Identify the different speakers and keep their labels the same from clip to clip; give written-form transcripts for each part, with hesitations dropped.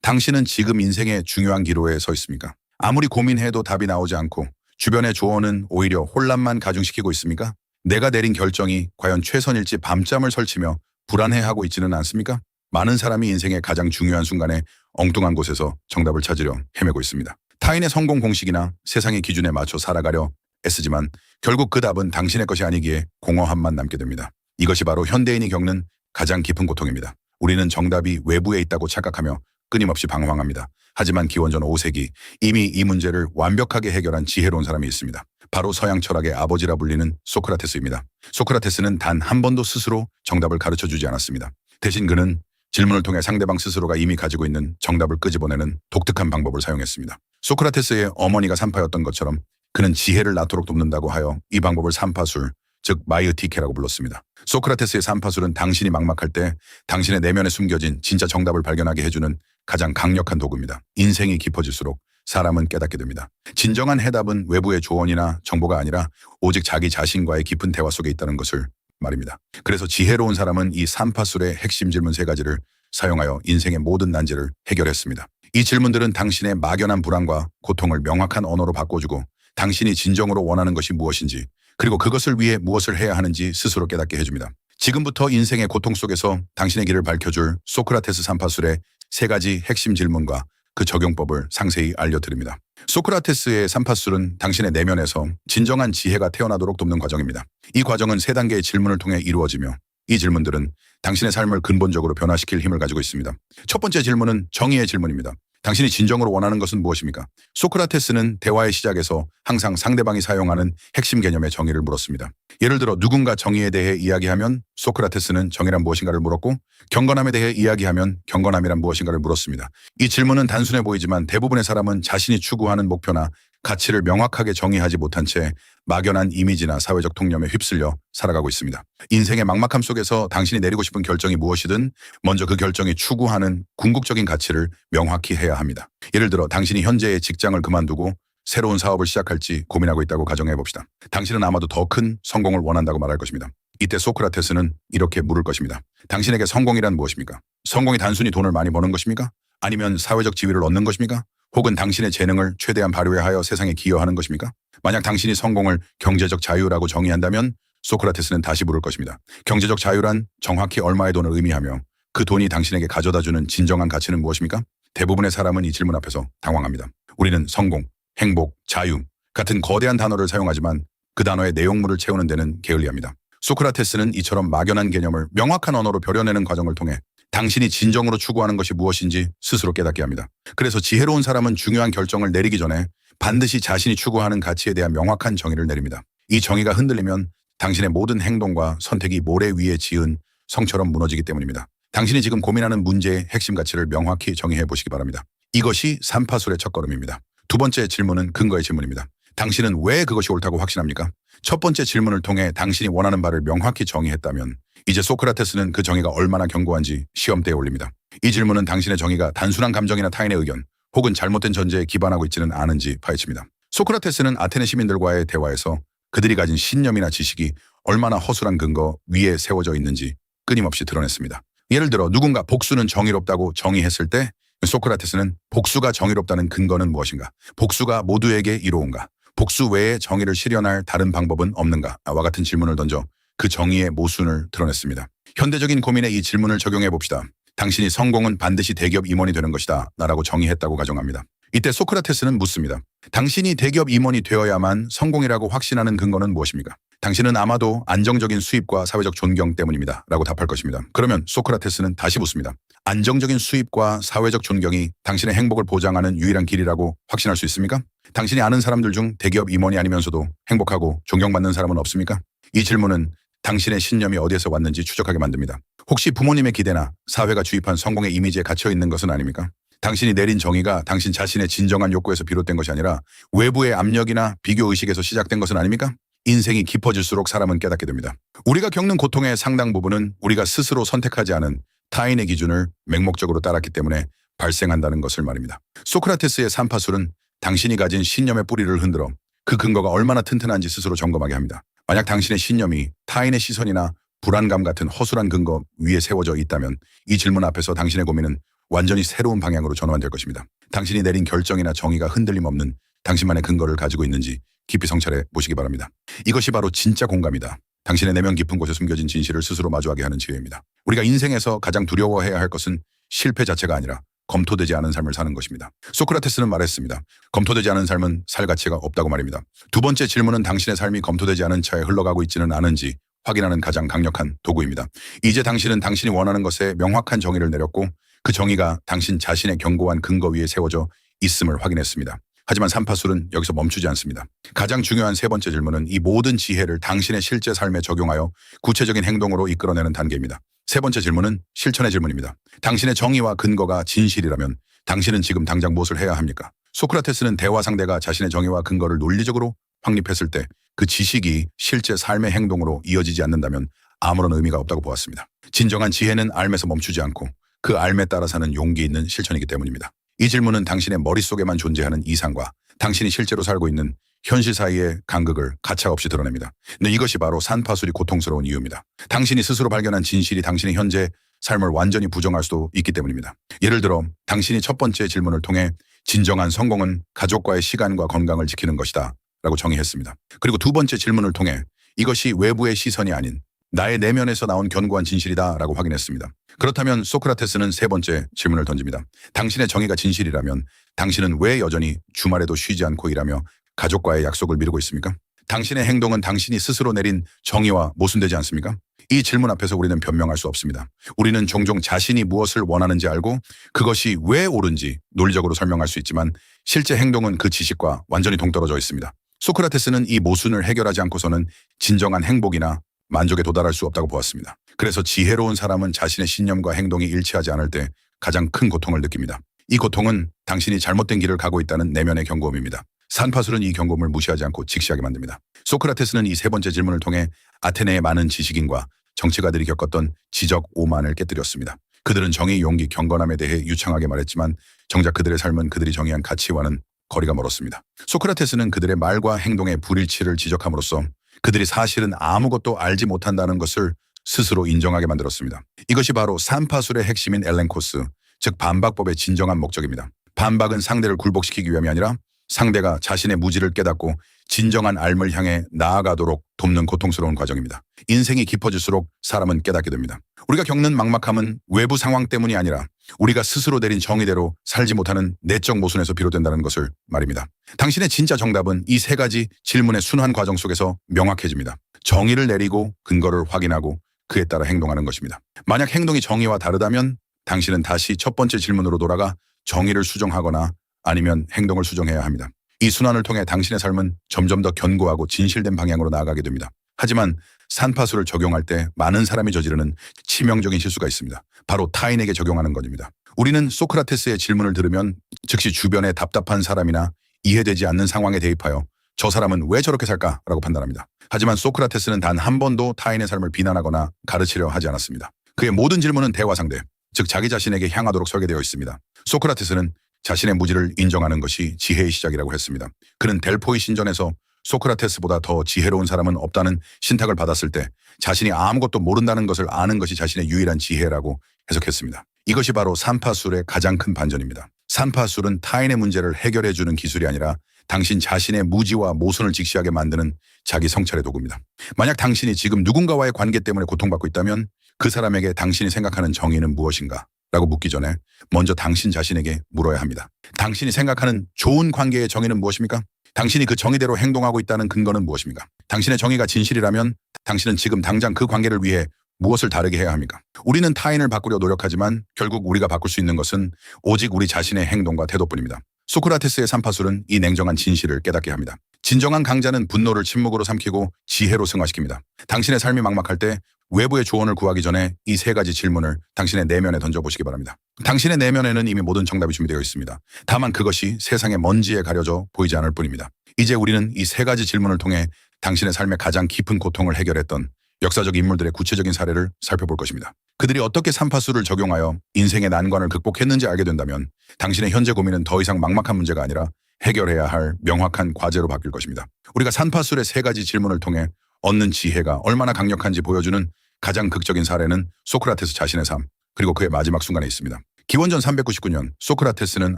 Speaker 1: 당신은 지금 인생의 중요한 기로에 서 있습니까? 아무리 고민해도 답이 나오지 않고 주변의 조언은 오히려 혼란만 가중시키고 있습니까? 내가 내린 결정이 과연 최선일지 밤잠을 설치며 불안해하고 있지는 않습니까? 많은 사람이 인생의 가장 중요한 순간에 엉뚱한 곳에서 정답을 찾으려 헤매고 있습니다. 타인의 성공 공식이나 세상의 기준에 맞춰 살아가려 애쓰지만 결국 그 답은 당신의 것이 아니기에 공허함만 남게 됩니다. 이것이 바로 현대인이 겪는 가장 깊은 고통입니다. 우리는 정답이 외부에 있다고 착각하며 끊임없이 방황합니다. 하지만 기원전 5세기 이미 이 문제를 완벽하게 해결한 지혜로운 사람이 있습니다. 바로 서양 철학의 아버지라 불리는 소크라테스입니다. 소크라테스는 단 한 번도 스스로 정답을 가르쳐주지 않았습니다. 대신 그는 질문을 통해 상대방 스스로가 이미 가지고 있는 정답을 끄집어내는 독특한 방법을 사용했습니다. 소크라테스의 어머니가 산파였던 것처럼 그는 지혜를 낳도록 돕는다고 하여 이 방법을 산파술, 즉 마이어티케라고 불렀습니다. 소크라테스의 산파술은 당신이 막막할 때 당신의 내면에 숨겨진 진짜 정답을 발견하게 해주는 가장 강력한 도구입니다. 인생이 깊어질수록 사람은 깨닫게 됩니다. 진정한 해답은 외부의 조언이나 정보가 아니라 오직 자기 자신과의 깊은 대화 속에 있다는 것을 말입니다. 그래서 지혜로운 사람은 이 산파술의 핵심 질문 3가지를 사용하여 인생의 모든 난제를 해결했습니다. 이 질문들은 당신의 막연한 불안과 고통을 명확한 언어로 바꿔주고 당신이 진정으로 원하는 것이 무엇인지 그리고 그것을 위해 무엇을 해야 하는지 스스로 깨닫게 해줍니다. 지금부터 인생의 고통 속에서 당신의 길을 밝혀줄 소크라테스 산파술의 3가지 핵심 질문과 그 적용법을 상세히 알려드립니다. 소크라테스의 산파술은 당신의 내면에서 진정한 지혜가 태어나도록 돕는 과정입니다. 이 과정은 3단계의 질문을 통해 이루어지며 이 질문들은 당신의 삶을 근본적으로 변화시킬 힘을 가지고 있습니다. 첫 번째 질문은 정의의 질문입니다. 당신이 진정으로 원하는 것은 무엇입니까? 소크라테스는 대화의 시작에서 항상 상대방이 사용하는 핵심 개념의 정의를 물었습니다. 예를 들어 누군가 정의에 대해 이야기하면 소크라테스는 정의란 무엇인가를 물었고 경건함에 대해 이야기하면 경건함이란 무엇인가를 물었습니다. 이 질문은 단순해 보이지만 대부분의 사람은 자신이 추구하는 목표나 가치를 명확하게 정의하지 못한 채 막연한 이미지나 사회적 통념에 휩쓸려 살아가고 있습니다. 인생의 막막함 속에서 당신이 내리고 싶은 결정이 무엇이든 먼저 그 결정이 추구하는 궁극적인 가치를 명확히 해야 합니다. 예를 들어 당신이 현재의 직장을 그만두고 새로운 사업을 시작할지 고민하고 있다고 가정해 봅시다. 당신은 아마도 더 큰 성공을 원한다고 말할 것입니다. 이때 소크라테스는 이렇게 물을 것입니다. 당신에게 성공이란 무엇입니까? 성공이 단순히 돈을 많이 버는 것입니까? 아니면 사회적 지위를 얻는 것입니까? 혹은 당신의 재능을 최대한 발휘하여 세상에 기여하는 것입니까? 만약 당신이 성공을 경제적 자유라고 정의한다면 소크라테스는 다시 물을 것입니다. 경제적 자유란 정확히 얼마의 돈을 의미하며 그 돈이 당신에게 가져다주는 진정한 가치는 무엇입니까? 대부분의 사람은 이 질문 앞에서 당황합니다. 우리는 성공, 행복, 자유 같은 거대한 단어를 사용하지만 그 단어의 내용물을 채우는 데는 게을리합니다. 소크라테스는 이처럼 막연한 개념을 명확한 언어로 벼려내는 과정을 통해 당신이 진정으로 추구하는 것이 무엇인지 스스로 깨닫게 합니다. 그래서 지혜로운 사람은 중요한 결정을 내리기 전에 반드시 자신이 추구하는 가치에 대한 명확한 정의를 내립니다. 이 정의가 흔들리면 당신의 모든 행동과 선택이 모래 위에 지은 성처럼 무너지기 때문입니다. 당신이 지금 고민하는 문제의 핵심 가치를 명확히 정의해 보시기 바랍니다. 이것이 산파술의 첫걸음입니다. 두 번째 질문은 근거의 질문입니다. 당신은 왜 그것이 옳다고 확신합니까? 첫 번째 질문을 통해 당신이 원하는 바를 명확히 정의했다면 이제 소크라테스는 그 정의가 얼마나 견고한지 시험대에 올립니다. 이 질문은 당신의 정의가 단순한 감정이나 타인의 의견 혹은 잘못된 전제에 기반하고 있지는 않은지 파헤칩니다. 소크라테스는 아테네 시민들과의 대화에서 그들이 가진 신념이나 지식이 얼마나 허술한 근거 위에 세워져 있는지 끊임없이 드러냈습니다. 예를 들어 누군가 복수는 정의롭다고 정의했을 때 소크라테스는 복수가 정의롭다는 근거는 무엇인가? 복수가 모두에게 이로운가? 복수 외에 정의를 실현할 다른 방법은 없는가? 와 같은 질문을 던져 그 정의의 모순을 드러냈습니다. 현대적인 고민에 이 질문을 적용해 봅시다. 당신이 성공은 반드시 대기업 임원이 되는 것이다 라고 정의했다고 가정합니다. 이때 소크라테스는 묻습니다. 당신이 대기업 임원이 되어야만 성공이라고 확신하는 근거는 무엇입니까? 당신은 아마도 안정적인 수입과 사회적 존경 때문입니다 라고 답할 것입니다. 그러면 소크라테스는 다시 묻습니다. 안정적인 수입과 사회적 존경이 당신의 행복을 보장하는 유일한 길이라고 확신할 수 있습니까? 당신이 아는 사람들 중 대기업 임원이 아니면서도 행복하고 존경받는 사람은 없습니까? 이 질문은 당신의 신념이 어디에서 왔는지 추적하게 만듭니다. 혹시 부모님의 기대나 사회가 주입한 성공의 이미지에 갇혀 있는 것은 아닙니까? 당신이 내린 정의가 당신 자신의 진정한 욕구에서 비롯된 것이 아니라 외부의 압력이나 비교의식에서 시작된 것은 아닙니까? 인생이 깊어질수록 사람은 깨닫게 됩니다. 우리가 겪는 고통의 상당 부분은 우리가 스스로 선택하지 않은 타인의 기준을 맹목적으로 따랐기 때문에 발생한다는 것을 말입니다. 소크라테스의 산파술은 당신이 가진 신념의 뿌리를 흔들어 그 근거가 얼마나 튼튼한지 스스로 점검하게 합니다. 만약 당신의 신념이 타인의 시선이나 불안감 같은 허술한 근거 위에 세워져 있다면 이 질문 앞에서 당신의 고민은 완전히 새로운 방향으로 전환될 것입니다. 당신이 내린 결정이나 정의가 흔들림 없는 당신만의 근거를 가지고 있는지 깊이 성찰해 보시기 바랍니다. 이것이 바로 진짜 공감이다. 당신의 내면 깊은 곳에 숨겨진 진실을 스스로 마주하게 하는 지혜입니다. 우리가 인생에서 가장 두려워해야 할 것은 실패 자체가 아니라 검토되지 않은 삶을 사는 것입니다. 소크라테스는 말했습니다. 검토되지 않은 삶은 살 가치가 없다고 말입니다. 두 번째 질문은 당신의 삶이 검토되지 않은 차에 흘러가고 있지는 않은지 확인하는 가장 강력한 도구입니다. 이제 당신은 당신이 원하는 것에 명확한 정의를 내렸고 그 정의가 당신 자신의 견고한 근거 위에 세워져 있음을 확인했습니다. 하지만 삼파술은 여기서 멈추지 않습니다. 가장 중요한 세 번째 질문은 이 모든 지혜를 당신의 실제 삶에 적용하여 구체적인 행동으로 이끌어내는 단계입니다. 세 번째 질문은 실천의 질문입니다. 당신의 정의와 근거가 진실이라면 당신은 지금 당장 무엇을 해야 합니까? 소크라테스는 대화 상대가 자신의 정의와 근거를 논리적으로 확립했을 때 그 지식이 실제 삶의 행동으로 이어지지 않는다면 아무런 의미가 없다고 보았습니다. 진정한 지혜는 알면서 멈추지 않고 그 알에 따라 사는 용기 있는 실천이기 때문입니다. 이 질문은 당신의 머릿속에만 존재하는 이상과 당신이 실제로 살고 있는 현실 사이의 간극을 가차없이 드러냅니다. 근데 이것이 바로 산파술이 고통스러운 이유입니다. 당신이 스스로 발견한 진실이 당신의 현재 삶을 완전히 부정할 수도 있기 때문입니다. 예를 들어 당신이 첫 번째 질문을 통해 진정한 성공은 가족과의 시간과 건강을 지키는 것이다 라고 정의했습니다. 그리고 두 번째 질문을 통해 이것이 외부의 시선이 아닌 나의 내면에서 나온 견고한 진실이다 라고 확인했습니다. 그렇다면 소크라테스는 세 번째 질문을 던집니다. 당신의 정의가 진실이라면 당신은 왜 여전히 주말에도 쉬지 않고 일하며 가족과의 약속을 미루고 있습니까? 당신의 행동은 당신이 스스로 내린 정의와 모순되지 않습니까? 이 질문 앞에서 우리는 변명할 수 없습니다. 우리는 종종 자신이 무엇을 원하는지 알고 그것이 왜 옳은지 논리적으로 설명할 수 있지만 실제 행동은 그 지식과 완전히 동떨어져 있습니다. 소크라테스는 이 모순을 해결하지 않고서는 진정한 행복이나 만족에 도달할 수 없다고 보았습니다. 그래서 지혜로운 사람은 자신의 신념과 행동이 일치하지 않을 때 가장 큰 고통을 느낍니다. 이 고통은 당신이 잘못된 길을 가고 있다는 내면의 경고음입니다. 산파술은 이 경고음을 무시하지 않고 직시하게 만듭니다. 소크라테스는 이 세 번째 질문을 통해 아테네의 많은 지식인과 정치가들이 겪었던 지적 오만을 깨뜨렸습니다. 그들은 정의, 용기, 경건함에 대해 유창하게 말했지만 정작 그들의 삶은 그들이 정의한 가치와는 거리가 멀었습니다. 소크라테스는 그들의 말과 행동의 불일치를 지적함으로써 그들이 사실은 아무것도 알지 못한다는 것을 스스로 인정하게 만들었습니다. 이것이 바로 산파술의 핵심인 엘렌코스, 즉 반박법의 진정한 목적입니다. 반박은 상대를 굴복시키기 위함이 아니라 상대가 자신의 무지를 깨닫고 진정한 알을 향해 나아가도록 돕는 고통스러운 과정입니다. 인생이 깊어질수록 사람은 깨닫게 됩니다. 우리가 겪는 막막함은 외부 상황 때문이 아니라 우리가 스스로 내린 정의대로 살지 못하는 내적 모순에서 비롯된다는 것을 말입니다. 당신의 진짜 정답은 이 세 가지 질문의 순환 과정 속에서 명확해집니다. 정의를 내리고 근거를 확인하고 그에 따라 행동하는 것입니다. 만약 행동이 정의와 다르다면 당신은 다시 첫 번째 질문으로 돌아가 정의를 수정하거나 아니면 행동을 수정해야 합니다. 이 순환을 통해 당신의 삶은 점점 더 견고하고 진실된 방향으로 나아가게 됩니다. 하지만 산파술을 적용할 때 많은 사람이 저지르는 치명적인 실수가 있습니다. 바로 타인에게 적용하는 것입니다. 우리는 소크라테스의 질문을 들으면 즉시 주변의 답답한 사람이나 이해되지 않는 상황에 대입하여 저 사람은 왜 저렇게 살까라고 판단합니다. 하지만 소크라테스는 단 한 번도 타인의 삶을 비난하거나 가르치려 하지 않았습니다. 그의 모든 질문은 대화 상대, 즉 자기 자신에게 향하도록 설계되어 있습니다. 소크라테스는 자신의 무지를 인정하는 것이 지혜의 시작이라고 했습니다. 그는 델포이 신전에서 소크라테스보다 더 지혜로운 사람은 없다는 신탁을 받았을 때 자신이 아무것도 모른다는 것을 아는 것이 자신의 유일한 지혜라고 해석했습니다. 이것이 바로 산파술의 가장 큰 반전입니다. 산파술은 타인의 문제를 해결해주는 기술이 아니라 당신 자신의 무지와 모순을 직시하게 만드는 자기 성찰의 도구입니다. 만약 당신이 지금 누군가와의 관계 때문에 고통받고 있다면 그 사람에게 당신이 생각하는 정의는 무엇인가? 라고 묻기 전에 먼저 당신 자신에게 물어야 합니다. 당신이 생각하는 좋은 관계의 정의는 무엇입니까? 당신이 그 정의대로 행동하고 있다는 근거는 무엇입니까? 당신의 정의가 진실이라면 당신은 지금 당장 그 관계를 위해 무엇을 다르게 해야 합니까? 우리는 타인을 바꾸려 노력하지만 결국 우리가 바꿀 수 있는 것은 오직 우리 자신의 행동과 태도뿐입니다. 소크라테스의 산파술은 이 냉정한 진실을 깨닫게 합니다. 진정한 강자는 분노를 침묵으로 삼키고 지혜로 승화시킵니다. 당신의 삶이 막막할 때 외부의 조언을 구하기 전에 이 세 가지 질문을 당신의 내면에 던져보시기 바랍니다. 당신의 내면에는 이미 모든 정답이 준비되어 있습니다. 다만 그것이 세상의 먼지에 가려져 보이지 않을 뿐입니다. 이제 우리는 이 세 가지 질문을 통해 당신의 삶의 가장 깊은 고통을 해결했던 역사적 인물들의 구체적인 사례를 살펴볼 것입니다. 그들이 어떻게 산파술을 적용하여 인생의 난관을 극복했는지 알게 된다면 당신의 현재 고민은 더 이상 막막한 문제가 아니라 해결해야 할 명확한 과제로 바뀔 것입니다. 우리가 산파술의 세 가지 질문을 통해 얻는 지혜가 얼마나 강력한지 보여주는 가장 극적인 사례는 소크라테스 자신의 삶, 그리고 그의 마지막 순간에 있습니다. 기원전 399년 소크라테스는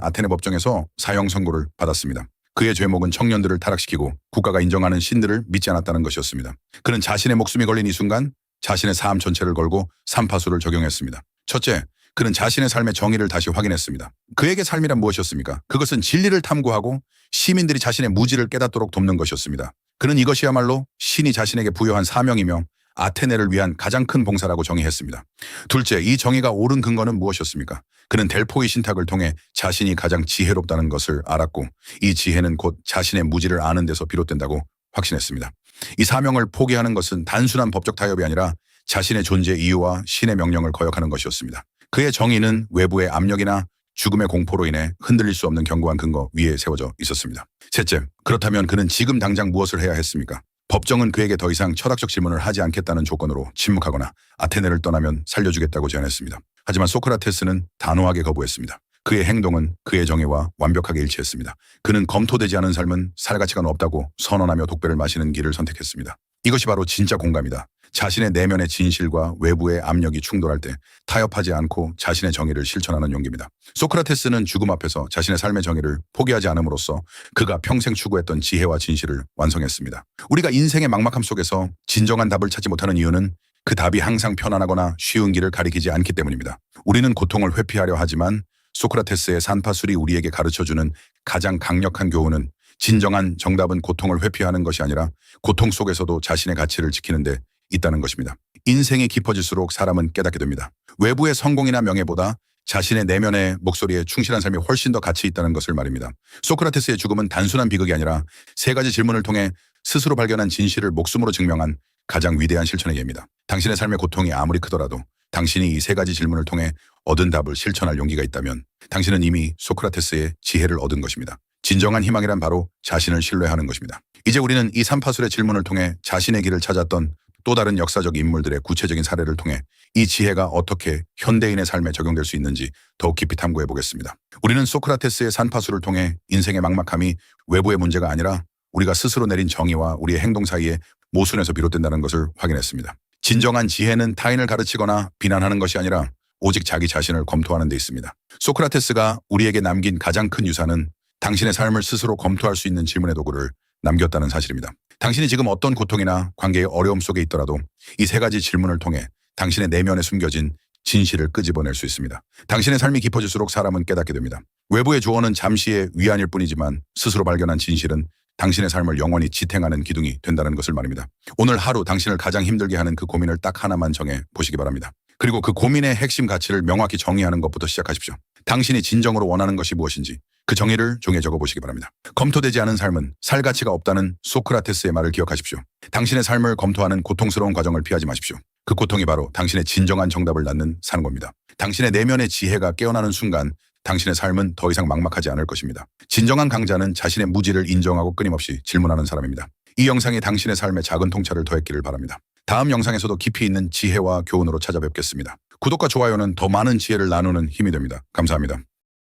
Speaker 1: 아테네 법정에서 사형 선고를 받았습니다. 그의 죄목은 청년들을 타락시키고 국가가 인정하는 신들을 믿지 않았다는 것이었습니다. 그는 자신의 목숨이 걸린 이 순간 자신의 삶 전체를 걸고 삼파수를 적용했습니다. 첫째, 그는 자신의 삶의 정의를 다시 확인했습니다. 그에게 삶이란 무엇이었습니까? 그것은 진리를 탐구하고 시민들이 자신의 무지를 깨닫도록 돕는 것이었습니다. 그는 이것이야말로 신이 자신에게 부여한 사명이며 아테네를 위한 가장 큰 봉사라고 정의했습니다. 둘째, 이 정의가 옳은 근거는 무엇이었습니까? 그는 델포이 신탁을 통해 자신이 가장 지혜롭다는 것을 알았고 이 지혜는 곧 자신의 무지를 아는 데서 비롯된다고 확신했습니다. 이 사명을 포기하는 것은 단순한 법적 타협이 아니라 자신의 존재 이유와 신의 명령을 거역하는 것이었습니다. 그의 정의는 외부의 압력이나 죽음의 공포로 인해 흔들릴 수 없는 견고한 근거 위에 세워져 있었습니다. 셋째, 그렇다면 그는 지금 당장 무엇을 해야 했습니까? 법정은 그에게 더 이상 철학적 질문을 하지 않겠다는 조건으로 침묵하거나 아테네를 떠나면 살려주겠다고 제안했습니다. 하지만 소크라테스는 단호하게 거부했습니다. 그의 행동은 그의 정의와 완벽하게 일치했습니다. 그는 검토되지 않은 삶은 살 가치가 없다고 선언하며 독배를 마시는 길을 선택했습니다. 이것이 바로 진짜 공감이다. 자신의 내면의 진실과 외부의 압력이 충돌할 때 타협하지 않고 자신의 정의를 실천하는 용기입니다. 소크라테스는 죽음 앞에서 자신의 삶의 정의를 포기하지 않음으로써 그가 평생 추구했던 지혜와 진실을 완성했습니다. 우리가 인생의 막막함 속에서 진정한 답을 찾지 못하는 이유는 그 답이 항상 편안하거나 쉬운 길을 가리키지 않기 때문입니다. 우리는 고통을 회피하려 하지만 소크라테스의 산파술이 우리에게 가르쳐주는 가장 강력한 교훈은 진정한 정답은 고통을 회피하는 것이 아니라 고통 속에서도 자신의 가치를 지키는 데 있다는 것입니다. 인생이 깊어질수록 사람은 깨닫게 됩니다. 외부의 성공이나 명예보다 자신의 내면의 목소리에 충실한 삶이 훨씬 더 가치 있다는 것을 말입니다. 소크라테스의 죽음은 단순한 비극이 아니라 세 가지 질문을 통해 스스로 발견한 진실을 목숨으로 증명한 가장 위대한 실천의 예입니다. 당신의 삶의 고통이 아무리 크더라도 당신이 이 세 가지 질문을 통해 얻은 답을 실천할 용기가 있다면 당신은 이미 소크라테스의 지혜를 얻은 것입니다. 진정한 희망이란 바로 자신을 신뢰하는 것입니다. 이제 우리는 이 삼파술의 질문을 통해 자신의 길을 찾았던 또 다른 역사적 인물들의 구체적인 사례를 통해 이 지혜가 어떻게 현대인의 삶에 적용될 수 있는지 더욱 깊이 탐구해 보겠습니다. 우리는 소크라테스의 산파수를 통해 인생의 막막함이 외부의 문제가 아니라 우리가 스스로 내린 정의와 우리의 행동 사이에 모순에서 비롯된다는 것을 확인했습니다. 진정한 지혜는 타인을 가르치거나 비난하는 것이 아니라 오직 자기 자신을 검토하는 데 있습니다. 소크라테스가 우리에게 남긴 가장 큰 유산은 당신의 삶을 스스로 검토할 수 있는 질문의 도구를 남겼다는 사실입니다. 당신이 지금 어떤 고통이나 관계의 어려움 속에 있더라도 이 세 가지 질문을 통해 당신의 내면에 숨겨진 진실을 끄집어낼 수 있습니다. 당신의 삶이 깊어질수록 사람은 깨닫게 됩니다. 외부의 조언은 잠시의 위안일 뿐이지만 스스로 발견한 진실은 당신의 삶을 영원히 지탱하는 기둥이 된다는 것을 말입니다. 오늘 하루 당신을 가장 힘들게 하는 그 고민을 딱 하나만 정해 보시기 바랍니다. 그리고 그 고민의 핵심 가치를 명확히 정의하는 것부터 시작하십시오. 당신이 진정으로 원하는 것이 무엇인지 그 정의를 종이에 적어보시기 바랍니다. 검토되지 않은 삶은 살 가치가 없다는 소크라테스의 말을 기억하십시오. 당신의 삶을 검토하는 고통스러운 과정을 피하지 마십시오. 그 고통이 바로 당신의 진정한 정답을 낳는 사는 겁니다. 당신의 내면의 지혜가 깨어나는 순간 당신의 삶은 더 이상 막막하지 않을 것입니다. 진정한 강자는 자신의 무지를 인정하고 끊임없이 질문하는 사람입니다. 이 영상이 당신의 삶에 작은 통찰을 더했기를 바랍니다. 다음 영상에서도 깊이 있는 지혜와 교훈으로 찾아뵙겠습니다. 구독과 좋아요는 더 많은 지혜를 나누는 힘이 됩니다. 감사합니다.